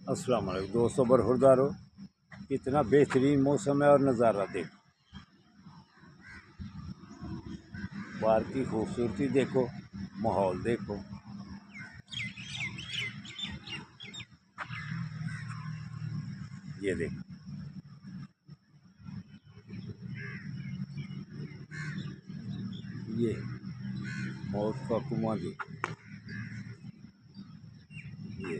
अस्सलाम वालेकुम दोस्तों, बरखुरदारो कितना बेहतरीन मौसम है और नज़ारा देखो, बाहर की खूबसूरती देखो, माहौल देखो। ये देखो, ये मौत का कुआं देखो। ये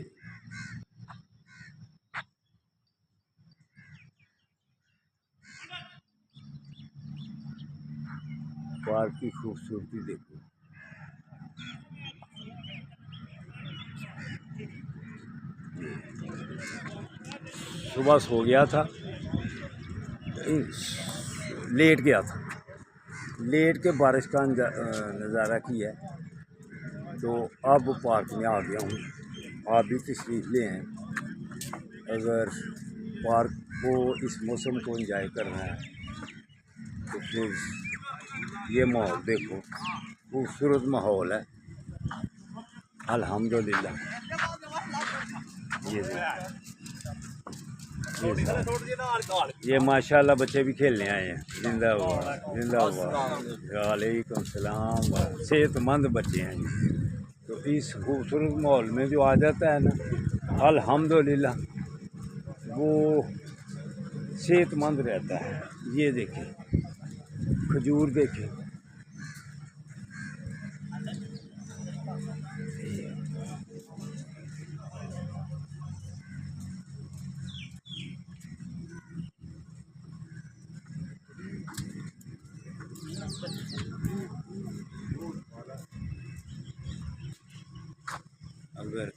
बाहर की खूबसूरती देखो। सुबह सो गया था, लेट गया था, लेट के बारिश का नज़ारा किया, तो अब पार्क में आ गया हूँ। आप भी तशरीफ़ ले हैं। अगर पार्क को इस मौसम को एंजॉय करना है तो फिर ये माहौल देखो, खूबसूरत माहौल है अल्हम्दुलिल्लाह। ये ये माशाल्लाह बच्चे भी खेलने आए हैं। जिंदाबाद जिंदाबाद, वालेकुम सलाम। सेहतमंद बच्चे हैं जी। तो इस खूबसूरत माहौल में जो आ जाता है ना, अल्हम्दुलिल्लाह वो सेहतमंद रहता है। ये देखें, खजूर देखें, अगर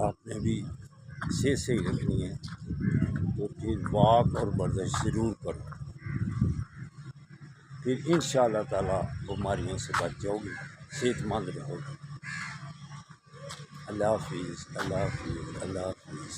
आपने भी सेहत सही रखनी है तो फिर वॉक और वर्जिश ज़रूर करो, फिर इंशाअल्लाह ताला बीमारियों से बच जाओगे, सेहतमंद रहोगे। अल्लाह हाफिज़, अल्लाह हाफिज़, अल्लाह हाफिज़।